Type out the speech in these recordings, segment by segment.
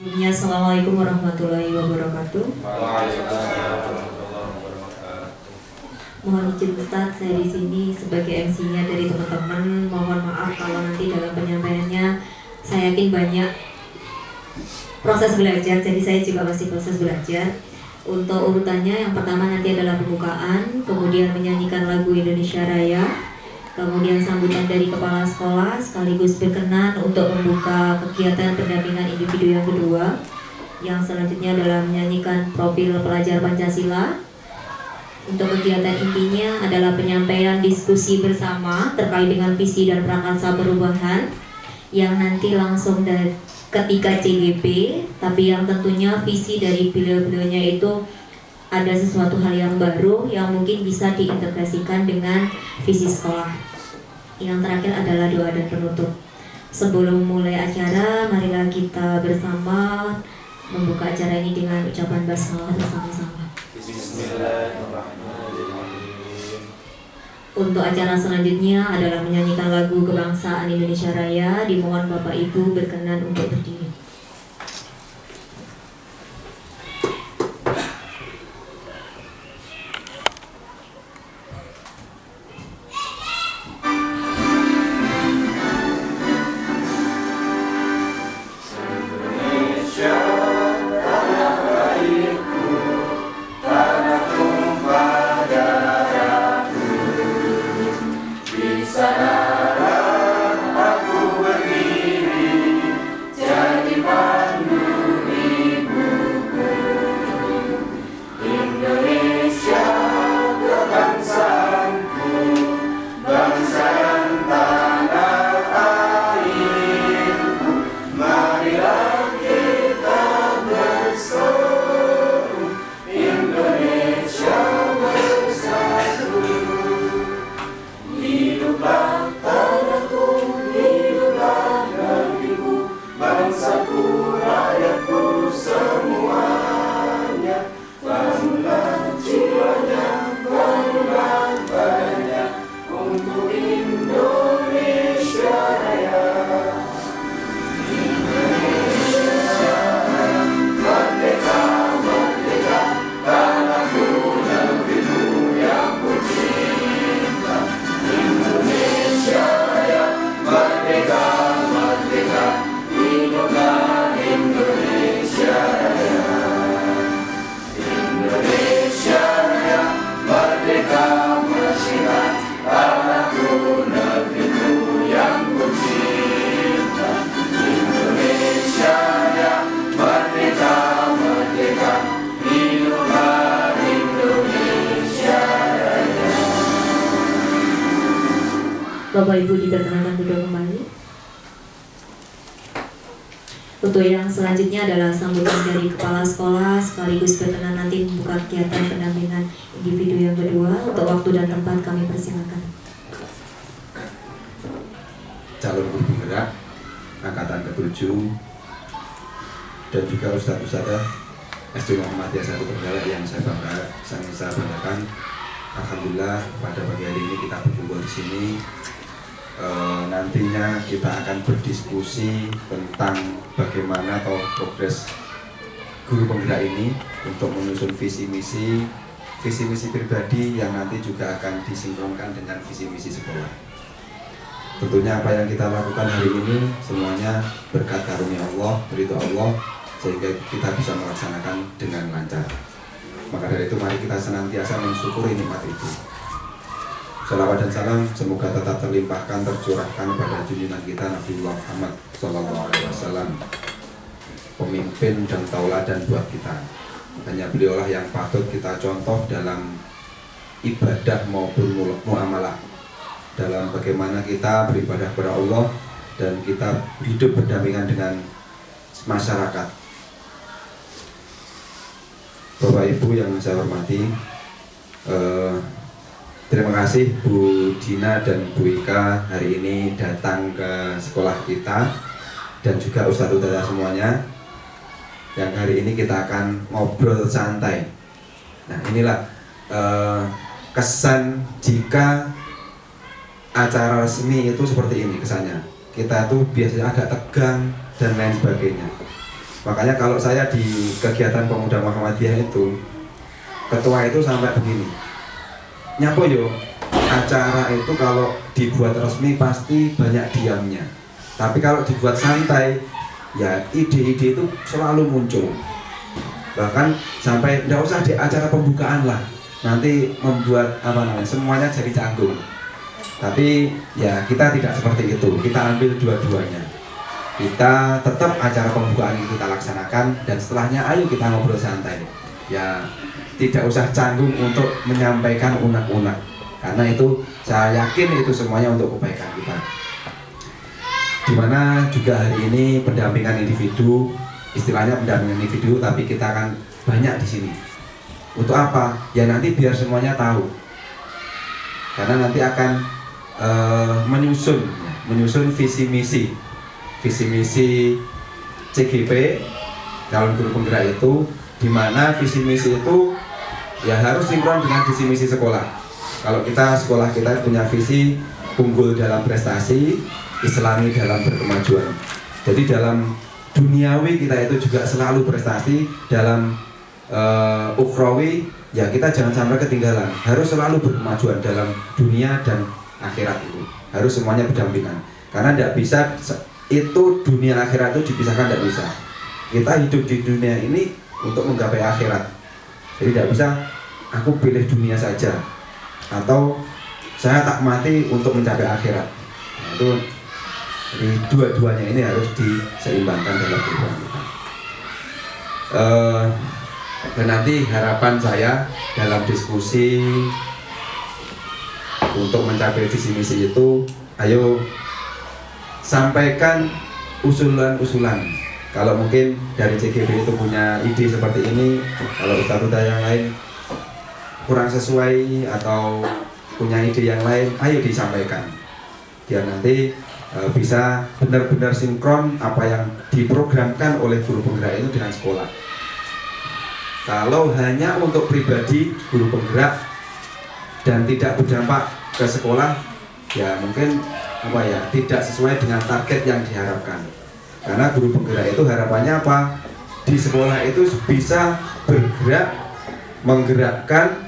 Sebelumnya, Assalamualaikum warahmatullahi wabarakatuh. Mohon izin Ustaz, saya di sini sebagai MC-nya dari teman-teman. Mohon maaf kalau nanti dalam penyampaiannya saya yakin banyak proses belajar, jadi saya juga masih proses belajar. Untuk urutannya, yang pertama nanti adalah pembukaan, kemudian menyanyikan lagu Indonesia Raya, kemudian sambutan dari kepala sekolah, sekaligus berkenan untuk membuka kegiatan pendampingan individu yang kedua. Yang selanjutnya adalah menyanyikan profil pelajar Pancasila. Untuk kegiatan intinya adalah penyampaian diskusi bersama terkait dengan visi dan prakarsa perubahan yang nanti langsung dari ketika CGP, tapi yang tentunya visi dari beliau-beliaunya itu ada sesuatu hal yang baru yang mungkin bisa diintegrasikan dengan visi sekolah. Yang terakhir adalah doa dan penutup. Sebelum mulai acara, marilah kita bersama membuka acara ini dengan ucapan basmalah bersama-sama. Untuk acara selanjutnya adalah menyanyikan lagu kebangsaan Indonesia Raya. Dimohon Bapak Ibu berkenan untuk berdiri. Bapak Ibu diperkenankan duduk kembali. Untuk yang selanjutnya adalah sambutan dari kepala sekolah, sekaligus berkenan nanti membuka kegiatan pendampingan individu yang kedua. Untuk waktu dan tempat kami persilakan. Calon guru penggerak angkatan ke-7 dan juga Ustadz-Ustadzah SD Muhammadiyah 1 Trenggalek yang saya banggakan. Alhamdulillah pada pagi hari ini kita berkumpul di sini. Nantinya kita akan berdiskusi tentang bagaimana atau progres guru penggerak ini untuk menyusun visi misi pribadi yang nanti juga akan disinkronkan dengan visi misi sekolah. Tentunya apa yang kita lakukan hari ini semuanya berkat karunia Allah, ridho Allah, sehingga kita bisa melaksanakan dengan lancar. Maka dari itu mari kita senantiasa mensyukuri nikmat itu. Salawat dan salam semoga tetap terlimpahkan, tercurahkan pada junjungan kita Nabi Muhammad SAW, pemimpin dan tauladan buat kita. Hanya beliaulah yang patut kita contoh dalam ibadah maupun muamalah, dalam bagaimana kita beribadah kepada Allah dan kita hidup berdampingan dengan masyarakat. Bapak Ibu yang saya hormati, terima kasih Bu Dina dan Bu Ika hari ini datang ke sekolah kita dan juga Ustadz-Ustadzah semuanya yang hari ini kita akan ngobrol santai. Nah inilah kesan jika acara resmi itu seperti ini kesannya. Kita tuh biasanya agak tegang dan lain sebagainya. Makanya kalau saya di kegiatan pemuda Muhammadiyah itu, ketua itu sampai begini, nyapa yo, acara itu kalau dibuat resmi pasti banyak diamnya, tapi kalau dibuat santai ya ide-ide itu selalu muncul. Bahkan sampai tidak usah di acara pembukaan lah, nanti membuat semuanya jadi canggung. Tapi ya kita tidak seperti itu, kita ambil dua-duanya. Kita tetap acara pembukaan itu kita laksanakan, dan setelahnya ayo kita ngobrol santai. Ya tidak usah canggung untuk menyampaikan unek-unek, karena itu saya yakin itu semuanya untuk kebaikan kita. Dimana juga hari ini pendampingan individu, istilahnya pendampingan individu, tapi kita akan banyak di sini. Untuk apa? Ya nanti biar semuanya tahu, karena nanti akan menyusun visi misi CGP calon guru penggerak itu, di mana visi misi itu ya harus sinkron dengan visi misi sekolah. Kalau sekolah kita punya visi unggul dalam prestasi, islami dalam berkemajuan. Jadi dalam duniawi kita itu juga selalu prestasi, dalam ukhrawi ya kita jangan sampai ketinggalan, harus selalu berkemajuan dalam dunia dan akhirat. Itu harus semuanya berdampingan, karena tidak bisa itu dunia akhirat itu dipisahkan, tidak bisa. Kita hidup di dunia ini untuk menggapai akhirat, jadi tidak bisa aku pilih dunia saja atau saya tak mati untuk mencapai akhirat. Nah, itu jadi dua-duanya ini harus diseimbangkan dalam kehidupan kita. Dan nanti harapan saya dalam diskusi untuk mencapai visi misi itu, ayo sampaikan usulan-usulan. Kalau mungkin dari CGP itu punya ide seperti ini, kalau ustadz yang lain kurang sesuai atau punya ide yang lain, ayo disampaikan, biar nanti bisa benar-benar sinkron apa yang diprogramkan oleh guru penggerak itu dengan sekolah. Kalau hanya untuk pribadi guru penggerak dan tidak berdampak ke sekolah, ya mungkin tidak sesuai dengan target yang diharapkan. Karena guru penggerak itu harapannya apa? Di sekolah itu bisa bergerak, menggerakkan,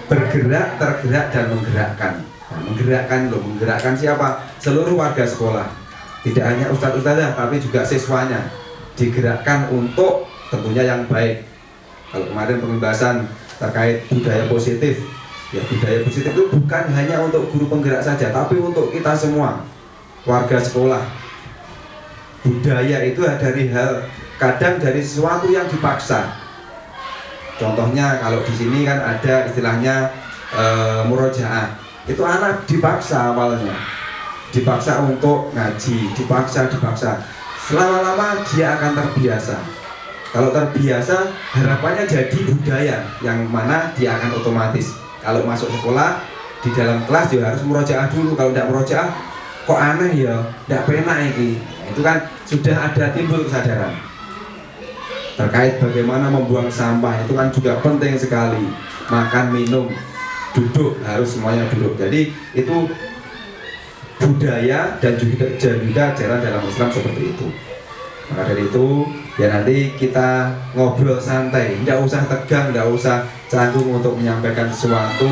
bergerak, tergerak, dan menggerakkan. Nah, menggerakkan siapa? Seluruh warga sekolah. Tidak hanya ustadz-ustadzah, tapi juga siswanya digerakkan untuk tentunya yang baik. Kalau kemarin pembahasan terkait budaya positif, ya budaya positif itu bukan hanya untuk guru penggerak saja, tapi untuk kita semua warga sekolah. Budaya itu dari kadang dari sesuatu yang dipaksa. Contohnya kalau di sini kan ada istilahnya murojaah. Itu anak dipaksa awalnya, dipaksa untuk ngaji, dipaksa. Selama-lama dia akan terbiasa. Kalau terbiasa, harapannya jadi budaya yang mana dia akan otomatis. Kalau masuk sekolah, di dalam kelas dia harus murojaah dulu. Kalau tidak murojaah, kok aneh ya, tidak penak ini. Itu kan sudah ada timbul kesadaran. Terkait bagaimana membuang sampah, itu kan juga penting sekali. Makan, minum, duduk, harus semuanya duduk. Jadi itu budaya dan juga ajaran dalam Islam seperti itu. Maka dari itu ya nanti kita ngobrol santai, tidak usah tegang, tidak usah canggung untuk menyampaikan sesuatu.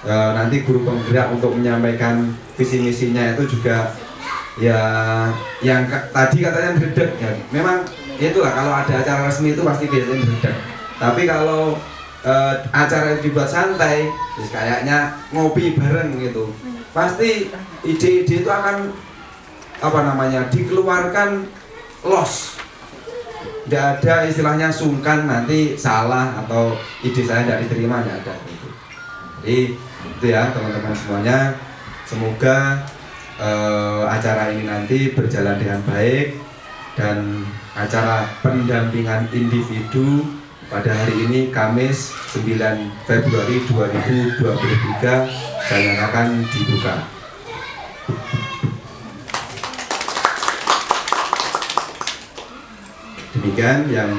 Nanti guru penggerak untuk menyampaikan visi misinya itu juga ya yang tadi katanya berdek ya. Memang itulah kalau ada acara resmi itu pasti biasanya berdek. Tapi kalau acara dibuat santai, kayaknya ngopi bareng gitu, pasti ide-ide itu akan dikeluarkan los. Tidak ada istilahnya sungkan nanti salah atau ide saya tidak diterima, tidak ada gitu. Jadi itu ya teman-teman semuanya, semoga acara ini nanti berjalan dengan baik, dan acara pendampingan individu pada hari ini Kamis 9 Februari 2023 saya akan dibuka. Demikian yang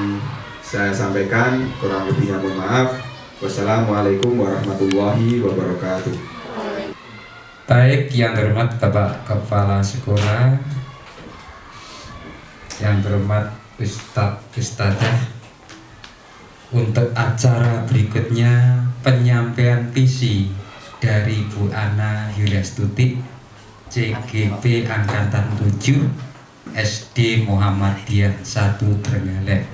saya sampaikan, kurang lebihnya mohon maaf. Wassalamualaikum warahmatullahi wabarakatuh. Baik, yang terhormat Bapak Kepala Sekolah yang terhormat Ustadzah, untuk acara berikutnya penyampaian visi dari Bu Ana Yuliastuti, CGP Angkatan 7 SD Muhammadiyah 1 Trenggalek.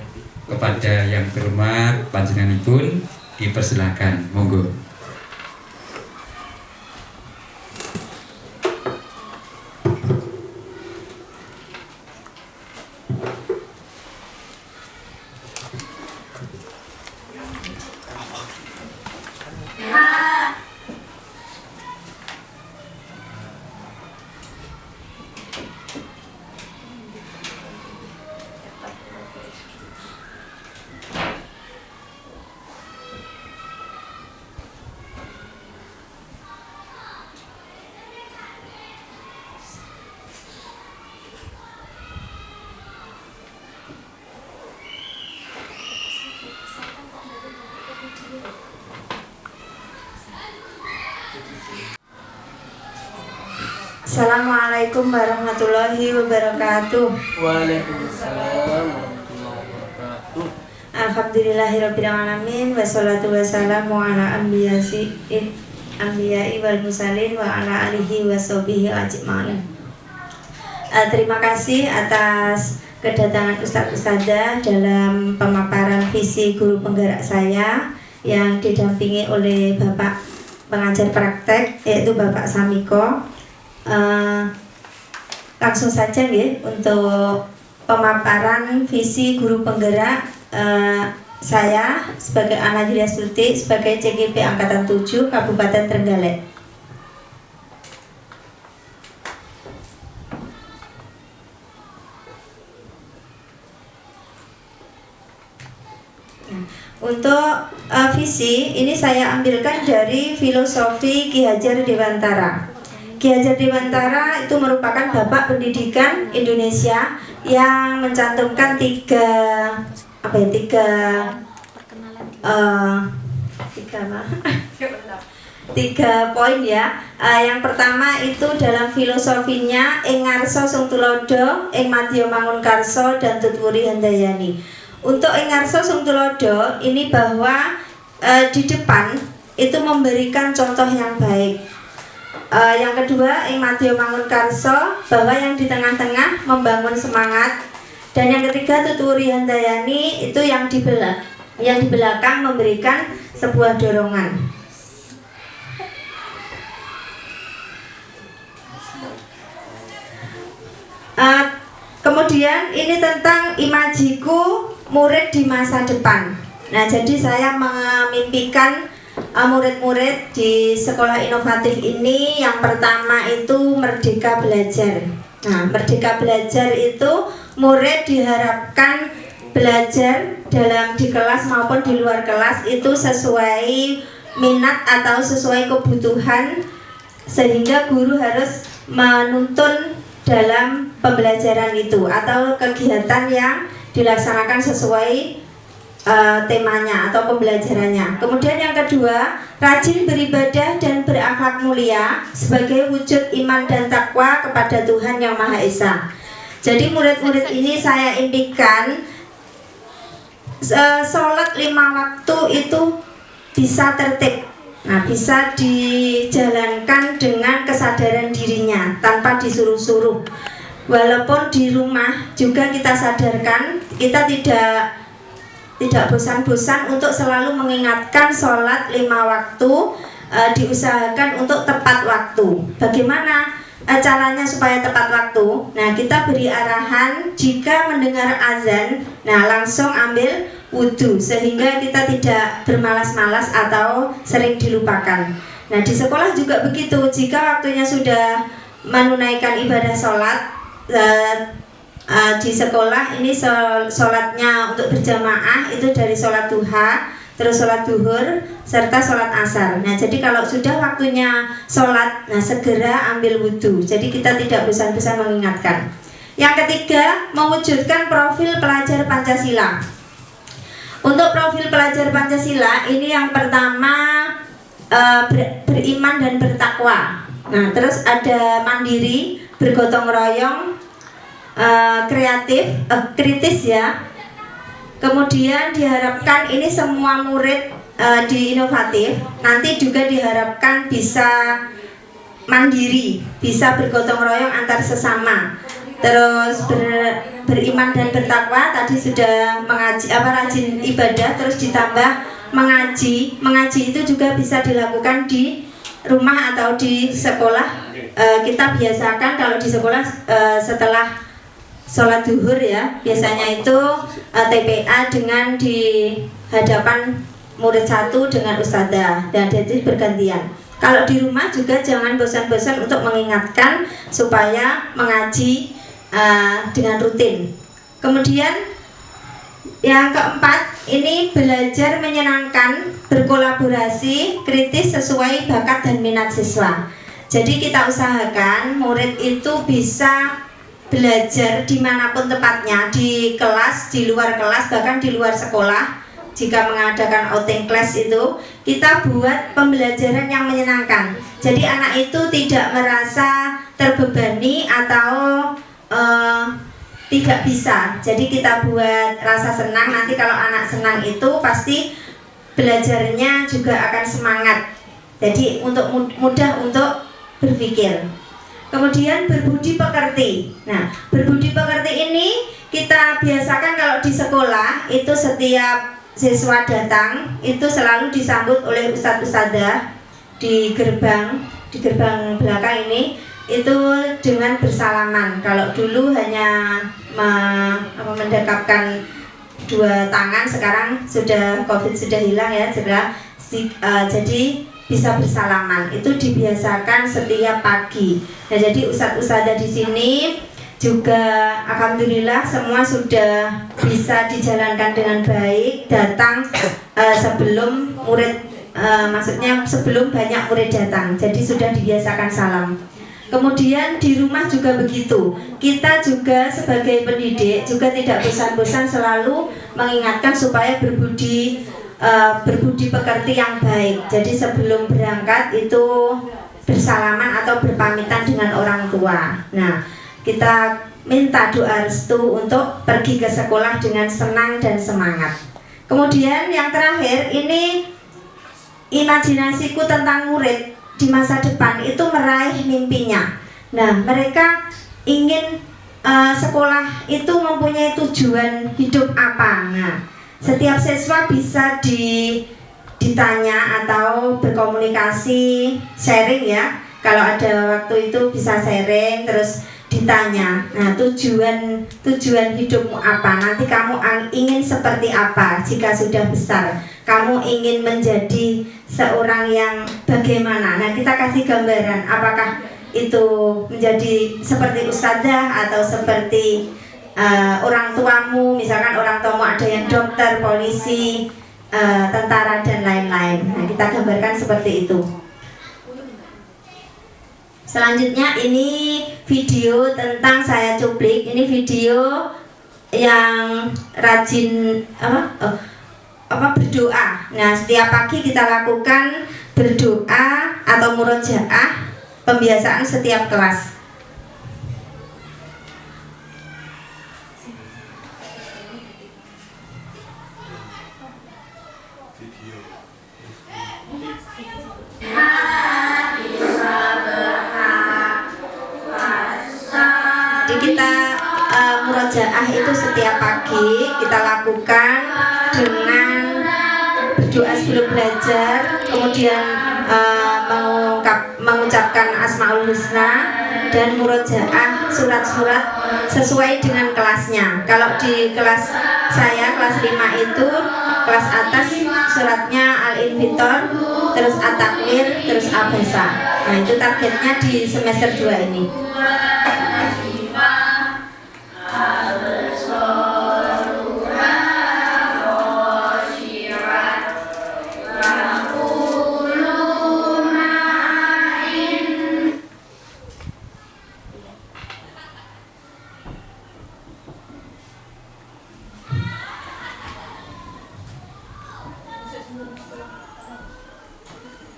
Kepada yang terhormat panjenenganipun dipersilakan, monggo. Assalamualaikum warahmatullahi wabarakatuh. Waalaikumsalam warahmatullahi wabarakatuh. Alhamdulillahirabbil alamin wassalatu wassalamu ala anbiya'i wal mursalin wa ala alihi washabihi ajmain. Terima kasih atas kedatangan Ustadzah dalam pemaparan visi guru penggerak saya yang didampingi oleh Bapak pengajar praktek yaitu Bapak Samiko. Langsung saja ya untuk pemaparan visi guru penggerak saya sebagai Ana Yuliastuti sebagai CGP Angkatan 7 Kabupaten Trenggalek. Untuk visi ini saya ambilkan dari filosofi Ki Hajar Dewantara. Ki Hajar Dewantara itu merupakan bapak pendidikan Indonesia yang mencantumkan tiga poin ya. Yang pertama itu dalam filosofinya ing ngarsa sung tulodo, ing madya mangun karso dan tutwuri handayani. Untuk ing ngarsa sung tulodo ini bahwa di depan itu memberikan contoh yang baik. Yang kedua ing madya mangun karso, bahwa yang di tengah-tengah membangun semangat. Dan yang ketiga tutwuri handayani, itu yang di belakang memberikan sebuah dorongan. Kemudian ini tentang imajiku murid di masa depan. Nah, jadi saya memimpikan murid-murid di sekolah inovatif ini. Yang pertama itu Merdeka Belajar. Nah, Merdeka Belajar itu murid diharapkan belajar di kelas maupun di luar kelas itu sesuai minat atau sesuai kebutuhan, sehingga guru harus menuntun dalam pembelajaran itu atau kegiatan yang dilaksanakan sesuai temanya atau pembelajarannya. Kemudian yang kedua, rajin beribadah dan berakhlak mulia sebagai wujud iman dan takwa kepada Tuhan Yang Maha Esa. Jadi murid-murid ini saya impikan sholat 5 waktu itu bisa tertib. Nah, bisa dijalankan dengan kesadaran dirinya tanpa disuruh-suruh. Walaupun di rumah juga kita sadarkan, kita tidak bosan-bosan untuk selalu mengingatkan sholat 5 waktu, diusahakan untuk tepat waktu. Bagaimana caranya supaya tepat waktu? Nah, kita beri arahan jika mendengar azan, nah langsung ambil wudhu sehingga kita tidak bermalas-malas atau sering dilupakan. Nah, di sekolah juga begitu. Jika waktunya sudah menunaikan ibadah sholat di sekolah ini, sholatnya untuk berjamaah itu dari sholat duha, terus sholat duhur, serta sholat asar. Nah, jadi kalau sudah waktunya sholat, nah segera ambil wudhu. Jadi kita tidak bosan-bosan mengingatkan. Yang ketiga, mewujudkan profil pelajar Pancasila. Untuk profil pelajar Pancasila ini yang pertama beriman dan bertakwa. Nah, terus ada mandiri, bergotong royong, kreatif, kritis ya. Kemudian diharapkan ini semua murid di inovatif nanti juga diharapkan bisa mandiri, bisa bergotong royong antar sesama. Terus beriman dan bertakwa, tadi sudah mengaji rajin ibadah, terus ditambah mengaji. Mengaji itu juga bisa dilakukan di rumah atau di sekolah. Kita biasakan kalau di sekolah setelah sholat zuhur ya, biasanya itu TPA dengan di hadapan murid satu dengan ustadzah, dan jadi bergantian. Kalau di rumah juga jangan bosan-bosan untuk mengingatkan supaya mengaji dengan rutin. Kemudian yang keempat, ini belajar menyenangkan, berkolaborasi, kritis sesuai bakat dan minat siswa. Jadi kita usahakan murid itu bisa belajar dimanapun tempatnya, di kelas, di luar kelas, bahkan di luar sekolah. Jika mengadakan outing class itu, kita buat pembelajaran yang menyenangkan. Jadi anak itu tidak merasa terbebani atau tidak bisa. Jadi kita buat rasa senang. Nanti kalau anak senang itu pasti belajarnya juga akan semangat. Jadi untuk mudah untuk berpikir. Kemudian berbudi pekerti. Nah, berbudi pekerti ini kita biasakan kalau di sekolah itu setiap siswa datang itu selalu disambut oleh ustadz-ustadzah di gerbang belakang ini itu dengan bersalaman. Kalau dulu hanya mendekapkan dua tangan, sekarang sudah COVID sudah hilang ya, jadi bisa bersalaman. Itu dibiasakan setiap pagi. Nah, jadi ustadz-ustadzah di sini juga alhamdulillah semua sudah bisa dijalankan dengan baik, datang sebelum murid maksudnya sebelum banyak murid datang. Jadi sudah dibiasakan salam. Kemudian di rumah juga begitu. Kita juga sebagai pendidik juga tidak bosan-bosan selalu mengingatkan supaya berbudi pekerti yang baik. Jadi sebelum berangkat itu bersalaman atau berpamitan dengan orang tua. Nah, kita minta doa restu untuk pergi ke sekolah dengan senang dan semangat. Kemudian yang terakhir, ini imajinasiku tentang murid di masa depan itu meraih mimpinya. Nah, mereka ingin sekolah itu mempunyai tujuan hidup apa. Nah, setiap siswa bisa ditanya atau berkomunikasi, sharing ya. Kalau ada waktu itu bisa sharing, terus ditanya, nah tujuan hidupmu apa? Nanti kamu ingin seperti apa jika sudah besar? Kamu ingin menjadi seorang yang bagaimana? Nah, kita kasih gambaran, apakah itu menjadi seperti ustadzah atau seperti orang tuamu, misalkan orang tuamu ada yang dokter, polisi, tentara dan lain-lain. Nah, kita gambarkan seperti itu. Selanjutnya ini video tentang saya cuplik. Ini video yang rajin berdoa. Nah, setiap pagi kita lakukan berdoa atau murojaah, pembiasaan setiap kelas. Kita murojaah itu setiap pagi kita lakukan dengan berdoa sebelum belajar, kemudian mengucapkan Asmaul Husna dan murojaah surat-surat sesuai dengan kelasnya. Kalau di kelas saya, kelas 5 itu, kelas atas suratnya Al-Infitor, terus At-Takwir, terus Abasa. Nah, itu targetnya di semester 2 ini.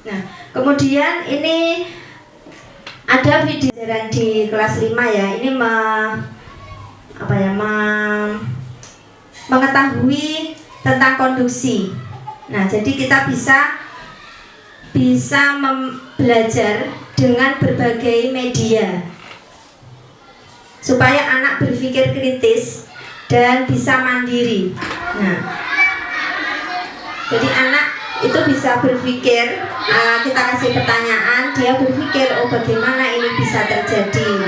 Nah, kemudian ini ada video di kelas 5 ya. Ini mengetahui tentang konduksi. Nah, jadi kita bisa belajar dengan berbagai media supaya anak berpikir kritis dan bisa mandiri. Nah, jadi anak itu bisa berpikir, kita kasih pertanyaan, dia berpikir, oh bagaimana ini bisa terjadi.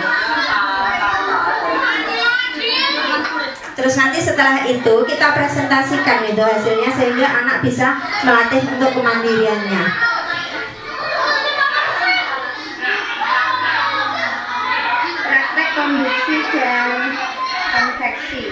Terus nanti setelah itu kita presentasikan itu hasilnya sehingga anak bisa melatih untuk kemandiriannya. Praktek konduksi dan konveksi.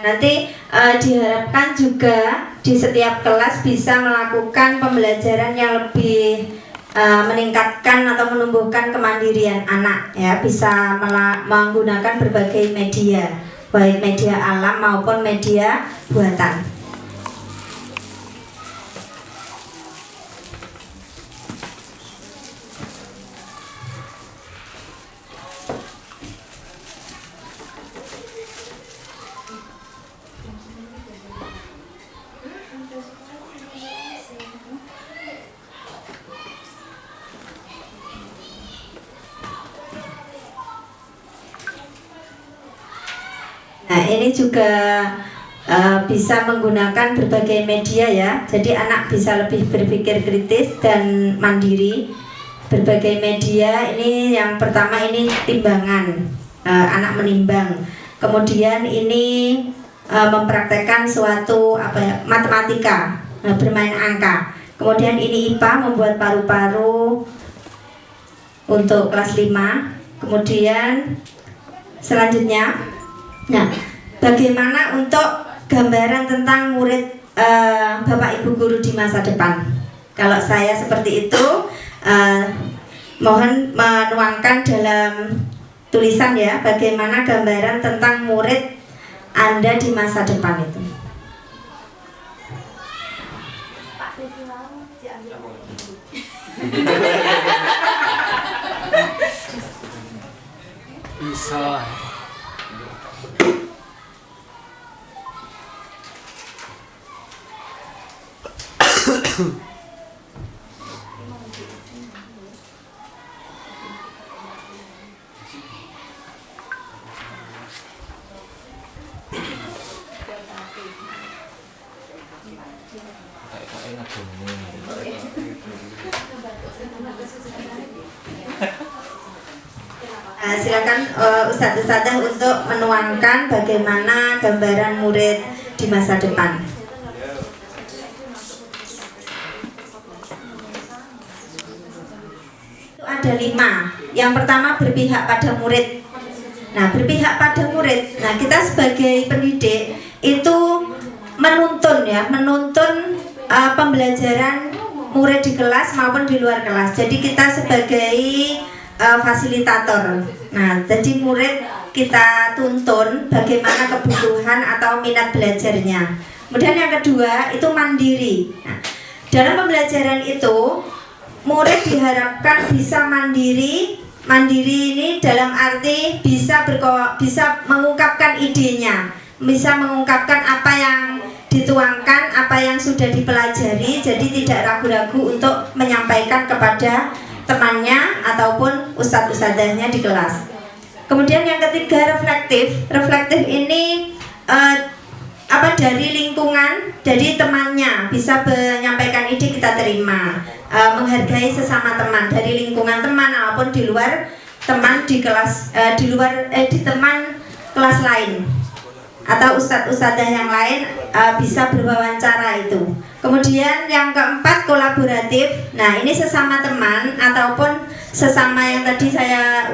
Nanti diharapkan juga di setiap kelas bisa melakukan pembelajaran yang lebih meningkatkan atau menumbuhkan kemandirian anak, ya, bisa menggunakan berbagai media, baik media alam maupun media buatan. Nah, ini juga bisa menggunakan berbagai media, ya. Jadi anak bisa lebih berpikir kritis dan mandiri. Berbagai media ini, yang pertama ini timbangan, anak menimbang. Kemudian ini mempraktekkan suatu matematika, bermain angka. Kemudian ini IPA, membuat paru-paru untuk kelas 5. Kemudian selanjutnya, nah, bagaimana untuk gambaran tentang murid Bapak Ibu guru di masa depan? Kalau saya seperti itu, mohon menuangkan dalam tulisan, ya, bagaimana gambaran tentang murid Anda di masa depan itu. Bisa. Silakan Ustadz-ustadzah untuk menuangkan bagaimana gambaran murid di masa depan. Itu ada 5. Yang pertama, berpihak pada murid. Nah, berpihak pada murid. Nah, kita sebagai pendidik itu menuntun, ya, menuntun pembelajaran murid di kelas maupun di luar kelas. Jadi kita sebagai fasilitator. Nah, jadi murid kita tuntun bagaimana kebutuhan atau minat belajarnya. Kemudian yang kedua itu mandiri. Nah, dalam pembelajaran itu murid diharapkan bisa mandiri. Mandiri ini dalam arti bisa mengungkapkan idenya, bisa mengungkapkan apa yang dituangkan, apa yang sudah dipelajari. Jadi tidak ragu-ragu untuk menyampaikan kepada temannya ataupun ustadz-ustadzahnya di kelas. Kemudian yang ketiga, reflektif. Reflektif ini dari lingkungan, dari temannya bisa menyampaikan ide kita terima, menghargai sesama teman dari lingkungan teman maupun di luar teman di kelas, di teman kelas lain atau ustadz-ustadzah yang lain bisa berwawancara itu. Kemudian yang keempat kolaboratif. Nah ini sesama teman ataupun sesama yang tadi saya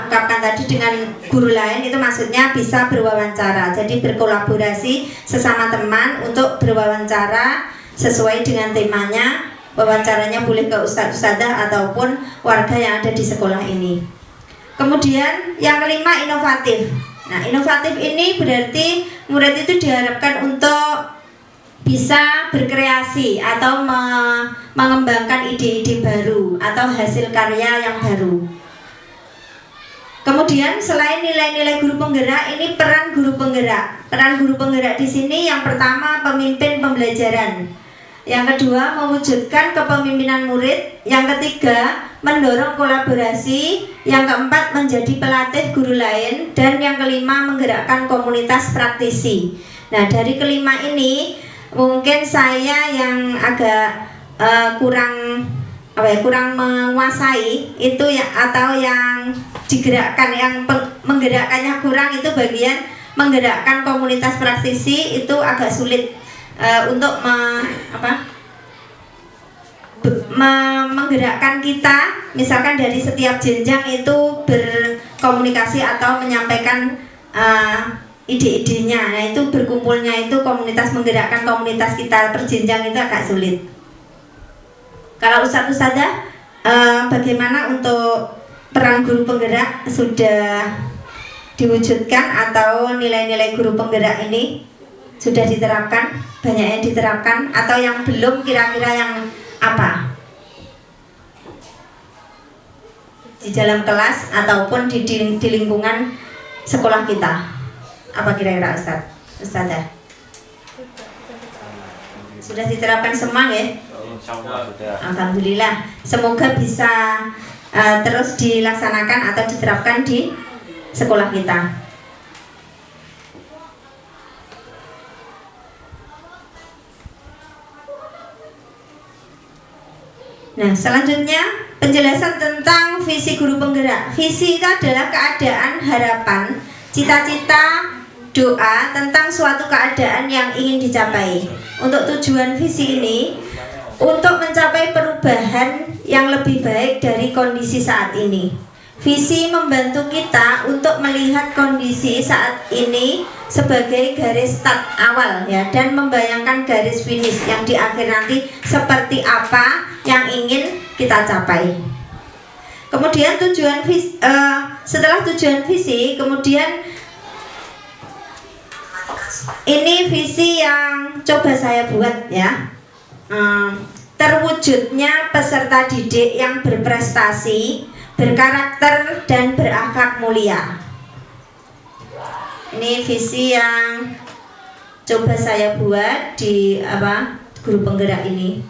ungkapkan tadi dengan guru lain, itu maksudnya bisa berwawancara. Jadi berkolaborasi sesama teman untuk berwawancara sesuai dengan temanya. Wawancaranya boleh ke ustadz-ustadzah ataupun warga yang ada di sekolah ini. Kemudian yang kelima inovatif. Nah inovatif ini berarti murid itu diharapkan untuk bisa berkreasi atau mengembangkan ide-ide baru atau hasil karya yang baru. Kemudian selain nilai-nilai guru penggerak, ini peran guru penggerak. Peran guru penggerak di sini yang pertama pemimpin pembelajaran. Yang kedua mewujudkan kepemimpinan murid. Yang ketiga mendorong kolaborasi. Yang keempat menjadi pelatih guru lain. Dan yang kelima menggerakkan komunitas praktisi. Nah dari kelima ini mungkin saya yang agak kurang menguasai itu ya, atau yang digerakkan, yang menggerakkannya kurang, itu bagian menggerakkan komunitas praktisi itu agak sulit untuk menggerakkan kita, misalkan dari setiap jenjang itu berkomunikasi atau menyampaikan ide-idenya. Nah itu berkumpulnya itu komunitas, menggerakkan komunitas kita per jenjang itu agak sulit. Kalau ustadz-ustadzah bagaimana untuk peran guru penggerak, sudah diwujudkan atau nilai-nilai guru penggerak ini sudah diterapkan, banyak yang diterapkan atau yang belum, kira-kira yang apa di dalam kelas ataupun di lingkungan sekolah kita, apa kira-kira Ustadzah? Sudah diterapkan semua ya? Alhamdulillah, semoga bisa terus dilaksanakan atau diterapkan di sekolah kita. Nah, selanjutnya penjelasan tentang visi guru penggerak. Visi itu adalah keadaan, harapan, cita-cita, doa tentang suatu keadaan yang ingin dicapai. Untuk tujuan visi ini, untuk mencapai perubahan yang lebih baik dari kondisi saat ini. Visi membantu kita untuk melihat kondisi saat ini sebagai garis start awal ya, dan membayangkan garis finish yang di akhir nanti seperti apa yang ingin kita capai. Kemudian setelah tujuan visi, kemudian ini visi yang coba saya buat ya. Terwujudnya peserta didik yang berprestasi, berkarakter dan berakhlak mulia. Ini visi yang coba saya buat di guru penggerak ini.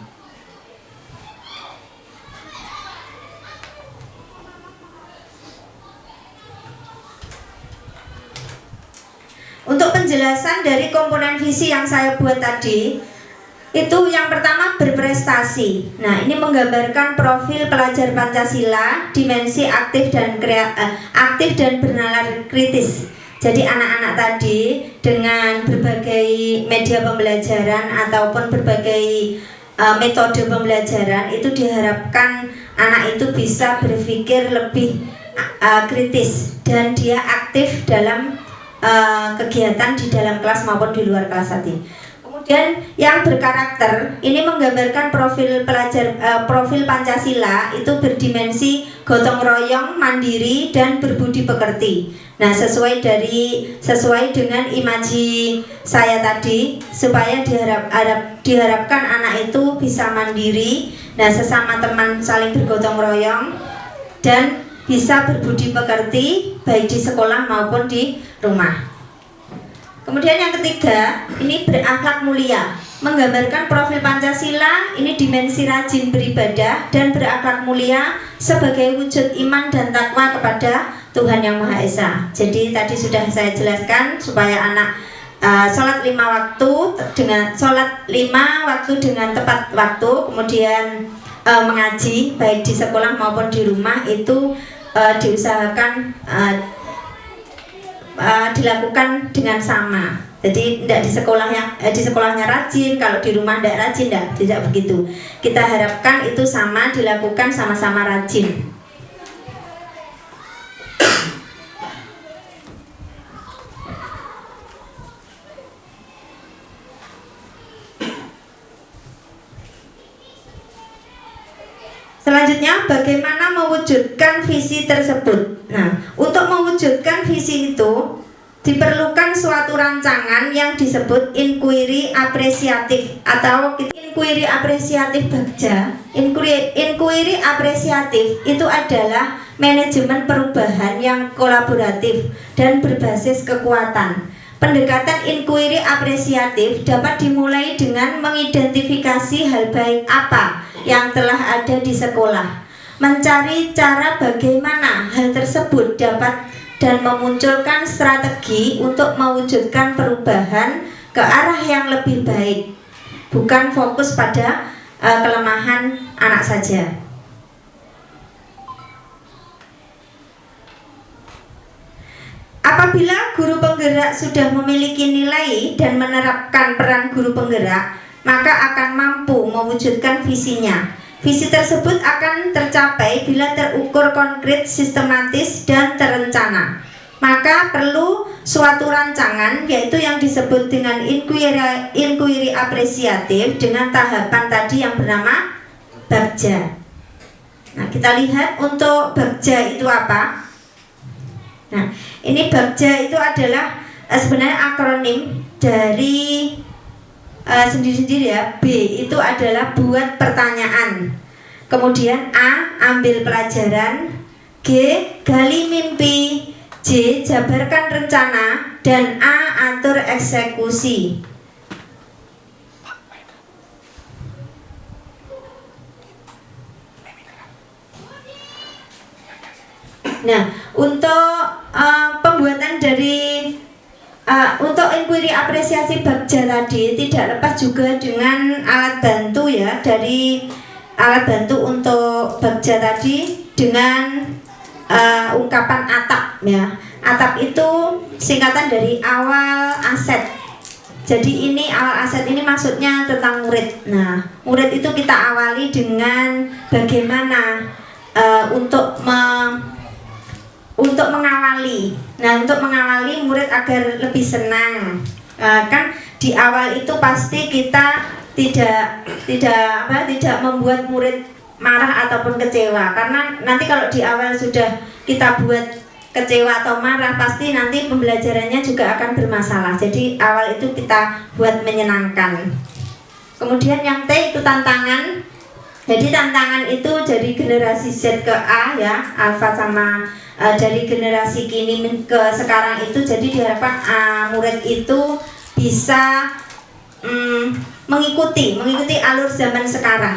Untuk penjelasan dari komponen visi yang saya buat tadi, itu yang pertama berprestasi. Nah, ini menggambarkan profil pelajar Pancasila, dimensi aktif dan bernalar kritis. Jadi anak-anak tadi dengan berbagai media pembelajaran ataupun berbagai metode pembelajaran itu diharapkan anak itu bisa berpikir lebih kritis dan dia aktif dalam kegiatan di dalam kelas maupun di luar kelas tadi. Kemudian yang berkarakter ini menggambarkan profil pelajar, profil Pancasila itu berdimensi gotong royong, mandiri dan berbudi pekerti. Nah, sesuai dengan imaji saya tadi, supaya diharapkan anak itu bisa mandiri, nah sesama teman saling bergotong royong dan bisa berbudi pekerti baik di sekolah maupun di rumah. Kemudian yang ketiga, ini berakhlak mulia, menggambarkan profil Pancasila, ini dimensi rajin beribadah dan berakhlak mulia sebagai wujud iman dan takwa kepada Tuhan Yang Maha Esa. Jadi tadi sudah saya jelaskan supaya anak sholat 5 waktu dengan tepat waktu, kemudian mengaji baik di sekolah maupun di rumah itu diusahakan dilakukan dengan sama. Jadi tidak di sekolahnya rajin, kalau di rumah tidak rajin, tidak begitu. Kita harapkan itu sama, dilakukan sama-sama rajin. Selanjutnya, bagaimana mewujudkan visi tersebut? Nah, untuk mewujudkan visi itu diperlukan suatu rancangan yang disebut inquiry apresiatif atau inquiry apresiatif Bagja. Inquiry apresiatif itu adalah manajemen perubahan yang kolaboratif dan berbasis kekuatan. Pendekatan inquiry apresiatif dapat dimulai dengan mengidentifikasi hal baik apa yang telah ada di sekolah, mencari cara bagaimana hal tersebut dapat dan memunculkan strategi untuk mewujudkan perubahan ke arah yang lebih baik, bukan fokus pada kelemahan anak saja. Apabila guru penggerak sudah memiliki nilai dan menerapkan peran guru penggerak, maka akan mampu mewujudkan visinya. Visi tersebut akan tercapai bila terukur konkret, sistematis, dan terencana. Maka perlu suatu rancangan, yaitu yang disebut dengan inquiry apresiatif dengan tahapan tadi yang bernama Bagja. Nah, kita lihat untuk Bagja itu apa. Nah, ini Bagja itu adalah sebenarnya akronim dari sendiri-sendiri ya. B itu adalah buat pertanyaan, kemudian A ambil pelajaran, G gali mimpi, J jabarkan rencana, dan A atur eksekusi. Nah, untuk pembuatan dari untuk inquiry apresiasi Bagja tadi tidak lepas juga dengan alat bantu ya. Dari alat bantu untuk Bagja tadi dengan ungkapan ATAP ya. ATAP itu singkatan dari awal aset. Jadi ini awal aset ini maksudnya tentang murid. Nah, murid itu kita awali dengan bagaimana untuk mengawali. Nah, untuk mengawali murid agar lebih senang. Kan di awal itu pasti kita tidak membuat murid marah ataupun kecewa. Karena nanti kalau di awal sudah kita buat kecewa atau marah, pasti nanti pembelajarannya juga akan bermasalah. Jadi awal itu kita buat menyenangkan. Kemudian yang T itu tantangan. Jadi tantangan itu dari generasi Z ke A ya, alfa sama dari generasi kini ke sekarang itu. Jadi diharapkan murid itu bisa mengikuti alur zaman sekarang.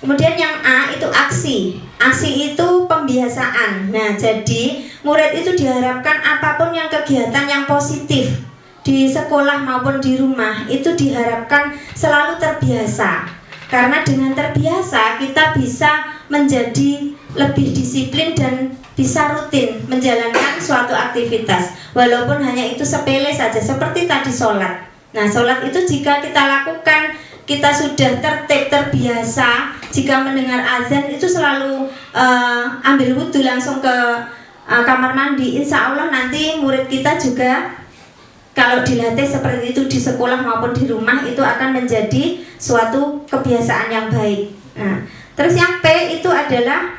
Kemudian yang A itu aksi. Aksi itu pembiasaan. Nah, jadi murid itu diharapkan apapun yang kegiatan yang positif di sekolah maupun di rumah itu diharapkan selalu terbiasa. Karena dengan terbiasa kita bisa menjadi lebih disiplin dan bisa rutin menjalankan suatu aktivitas, walaupun hanya itu sepele saja, seperti tadi sholat. Nah, sholat itu jika kita lakukan, kita sudah tertib, terbiasa. Jika mendengar azan itu selalu ambil wudhu langsung ke kamar mandi. Insya Allah nanti murid kita juga kalau dilatih seperti itu di sekolah maupun di rumah itu akan menjadi suatu kebiasaan yang baik. Nah, terus yang P itu adalah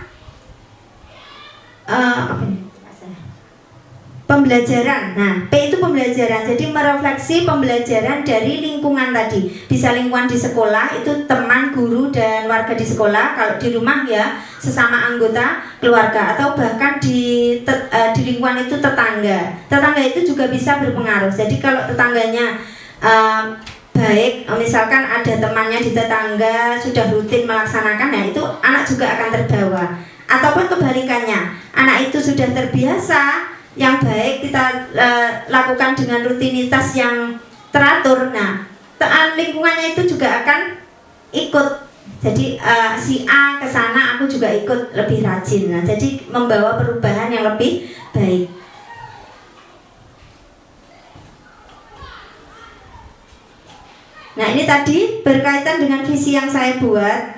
pembelajaran. Nah, P itu pembelajaran. Jadi merefleksi pembelajaran dari lingkungan tadi. Bisa lingkungan di sekolah itu teman, guru, dan warga di sekolah. Kalau di rumah ya sesama anggota keluarga, atau bahkan di lingkungan itu tetangga. Tetangga itu juga bisa berpengaruh. Jadi kalau tetangganya baik, misalkan ada temannya di tetangga sudah rutin melaksanakan, nah itu anak juga akan terbawa. Ataupun kebalikannya, anak itu sudah terbiasa, yang baik kita lakukan dengan rutinitas yang teratur. Nah, lingkungannya itu juga akan ikut. Jadi si A ke sana, aku juga ikut lebih rajin. Nah, jadi membawa perubahan yang lebih baik. Nah, ini tadi berkaitan dengan visi yang saya buat.